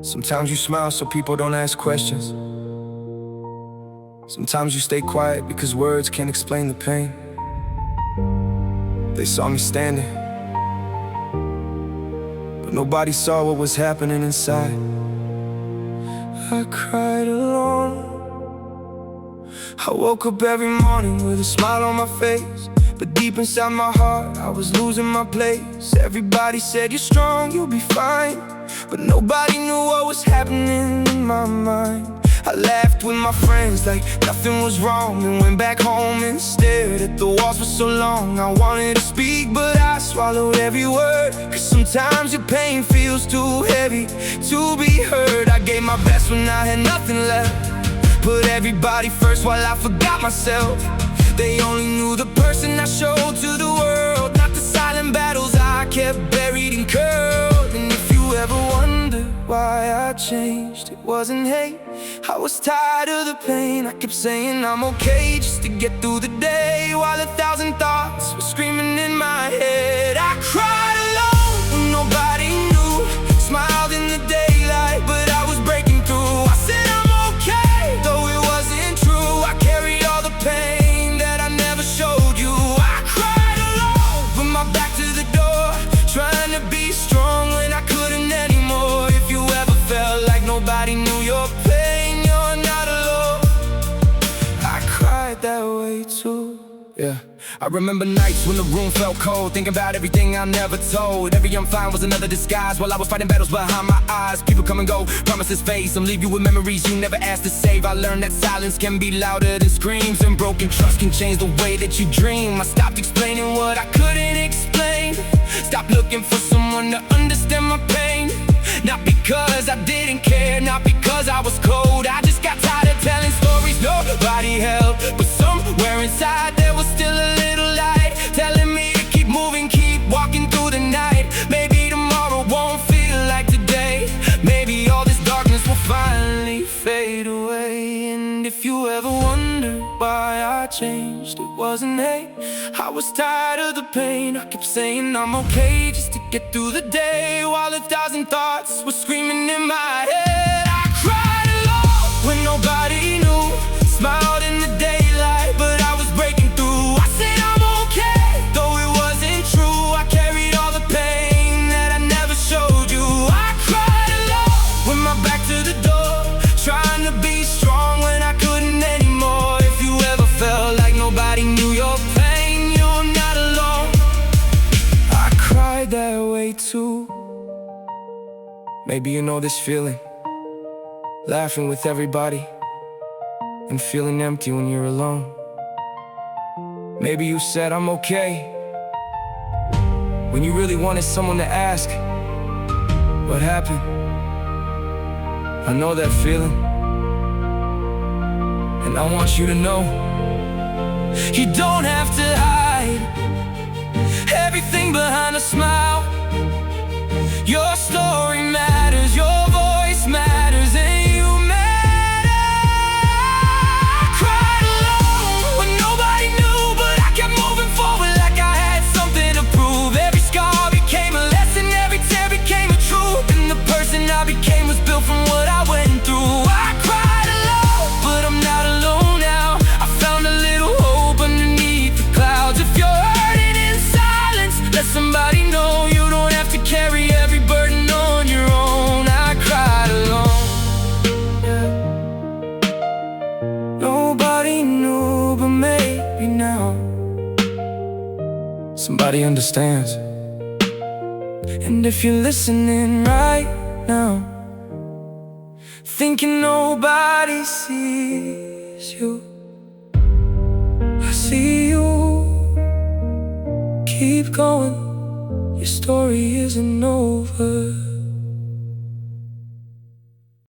Sometimes you smile so people don't ask questions. Sometimes you stay quiet because words can't explain the pain. They saw me standing, but nobody saw what was happening inside. I cried alone. I woke up every morning with a smile on my face, but deep inside my heart I was losing my place. Everybody said you're strong, you'll be fine, but nobody knew what was happening in my mind. I laughed with my friends like nothing was wrong, and went back home and stared at the walls for so long. I wanted to speak, but I swallowed every word, cause sometimes your pain feels too heavy to be heard. I gave my best when I had nothing left, put everybody first while I forgot myself. They only knew the person I showed to the world, not the silent battles I kept buried and curled. And if you ever wonder why I changed, it wasn't hate, I was tired of the pain. I kept saying I'm okay just to get through the day, while 1,000 thoughts were screaming in my head. I cried alone when nobody knew, smiled in the daylight, but I was breaking through. I said I'm okay, though it wasn't true. I carried all the pain that I never showed you. I cried alone, with my back to the door, trying to be strong when I couldn't anymore. If you ever felt like nobody knew your pain, you're not alone. I cried that way too. Yeah, I remember nights when the room felt cold, thinking about everything I never told. Every I'm fine was another disguise, while I was fighting battles behind my eyes. People come and go, promises fade, some leave you with memories you never asked to save. I learned that silence can be louder than screams, and broken trust can change the way that you dream. I stopped explaining what I couldn't explain, stopped looking for someone to understand my pain. Not because I didn't care, not because I was cold, I just got tired of telling stories nobody helped. But somewhere inside there was still a little light, telling me to keep moving, keep walking through the night. Maybe tomorrow won't feel like today, maybe all this darkness will finally fade away. And if you ever wonder why I changed, it wasn't hate, I was tired of the pain. I kept saying I'm okay just to get through the day, while 1,000 thoughts were screaming in my head. I cried alone when nobody knew, smiled in the daylight, but I was breaking through. I said I'm okay, though it wasn't true. I carried all the pain that I never showed you. I cried alone, with my back to the door, trying to be strong when I couldn't anymore. If you ever felt like nobody knew your pain, you're not alone. I cried that way too. Maybe you know this feeling, laughing with everybody and feeling empty when you're alone. Maybe you said I'm okay when you really wanted someone to ask what happened. I know that feeling, and I want you to know you don't have to hide everything behind a smile. Your story matters, your voice matters, and you matter. I cried alone when nobody knew, but I kept moving forward like I had something to prove. Every scar became a lesson, every tear became a truth, and the person I became was built from what I went through. I cried alone, but I'm not alone now. I found a little hope underneath the clouds. If you're hurting in silence, let somebody know you don't have to carry every burden on your own. I cried alone, yeah. Nobody knew, but maybe now somebody understands. And if you're listening right now, thinking nobody sees you, I see you. Keep going, your story isn't over.